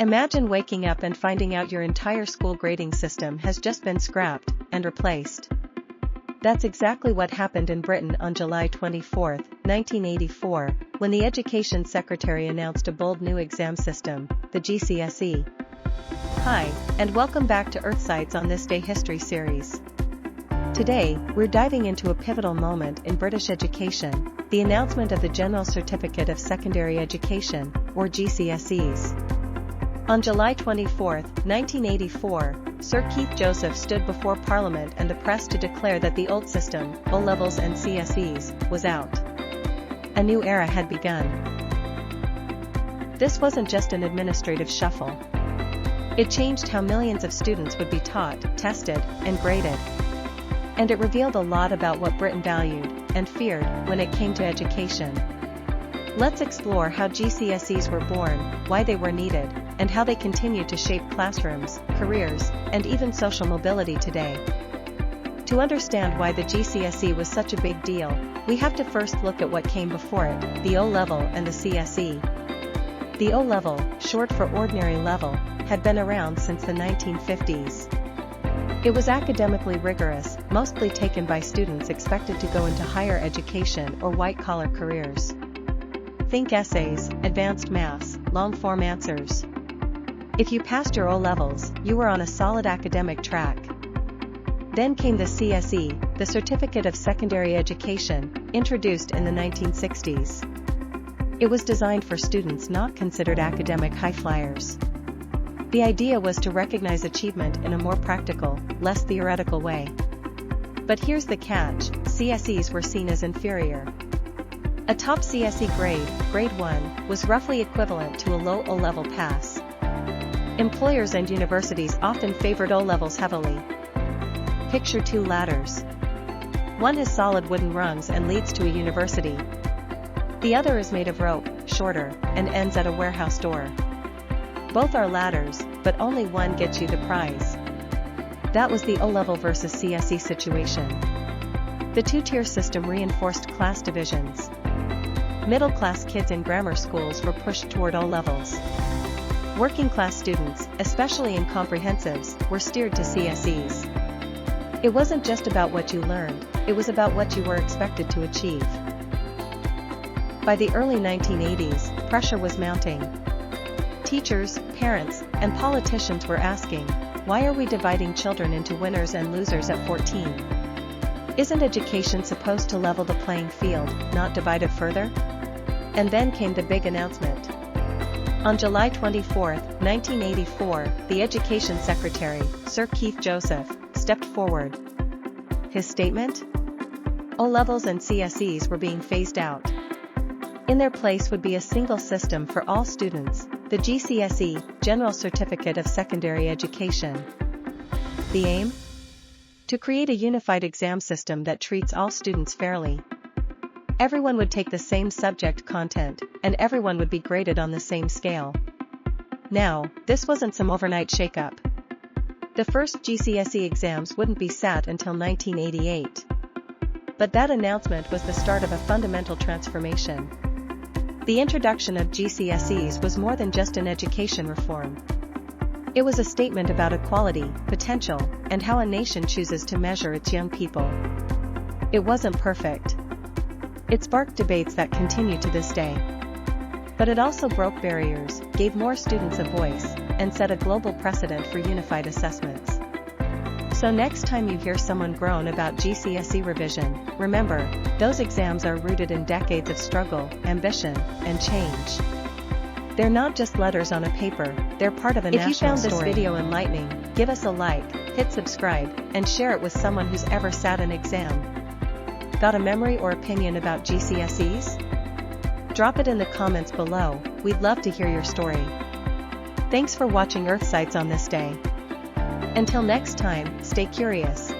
Imagine waking up and finding out your entire school grading system has just been scrapped and replaced. That's exactly what happened in Britain on July 24, 1984, when the Education Secretary announced a bold new exam system, the GCSE. Hi, and welcome back to Earthsights on This Day History series. Today, we're diving into a pivotal moment in British education, the announcement of the General Certificate of Secondary Education, or GCSEs. On July 24, 1984, Sir Keith Joseph stood before Parliament and the press to declare that the old system, O-levels and CSEs, was out. A new era had begun. This wasn't just an administrative shuffle. It changed how millions of students would be taught, tested, and graded. And it revealed a lot about what Britain valued and feared when it came to education. Let's explore how GCSEs were born, why they were needed, and how they continue to shape classrooms, careers, and even social mobility today. To understand why the GCSE was such a big deal, we have to first look at what came before it, the O-level and the CSE. The O-level, short for ordinary level, had been around since the 1950s. It was academically rigorous, mostly taken by students expected to go into higher education or white-collar careers. Think essays, advanced maths, long-form answers. If you passed your O-levels, you were on a solid academic track. Then came the CSE, the Certificate of Secondary Education, introduced in the 1960s. It was designed for students not considered academic high-flyers. The idea was to recognize achievement in a more practical, less theoretical way. But here's the catch: CSEs were seen as inferior. A top CSE grade, grade 1, was roughly equivalent to a low O-level pass. Employers and universities often favored O-levels heavily. Picture two ladders. One has solid wooden rungs and leads to a university. The other is made of rope, shorter, and ends at a warehouse door. Both are ladders, but only one gets you the prize. That was the O-level versus CSE situation. The two-tier system reinforced class divisions. Middle-class kids in grammar schools were pushed toward O-levels. Working-class students, especially in comprehensives, were steered to CSEs. It wasn't just about what you learned, it was about what you were expected to achieve. By the early 1980s, pressure was mounting. Teachers, parents, and politicians were asking, why are we dividing children into winners and losers at 14? Isn't education supposed to level the playing field, not divide it further? And then came the big announcement. On July 24, 1984, the Education Secretary, Sir Keith Joseph, stepped forward. His statement? O-levels and CSEs were being phased out. In their place would be a single system for all students, the GCSE, General Certificate of Secondary Education. The aim? To create a unified exam system that treats all students fairly. Everyone would take the same subject content, and everyone would be graded on the same scale. Now, this wasn't some overnight shakeup. The first GCSE exams wouldn't be sat until 1988. But that announcement was the start of a fundamental transformation. The introduction of GCSEs was more than just an education reform. It was a statement about equality, potential, and how a nation chooses to measure its young people. It wasn't perfect. It sparked debates that continue to this day. But it also broke barriers, gave more students a voice, and set a global precedent for unified assessments. So next time you hear someone groan about GCSE revision, remember, those exams are rooted in decades of struggle, ambition, and change. They're not just letters on a paper, they're part of a national story. If you found this video enlightening, give us a like, hit subscribe, and share it with someone who's ever sat an exam. Got a memory or opinion about GCSEs? Drop it in the comments below, we'd love to hear your story. Thanks for watching Earthsights on This Day. Until next time, stay curious.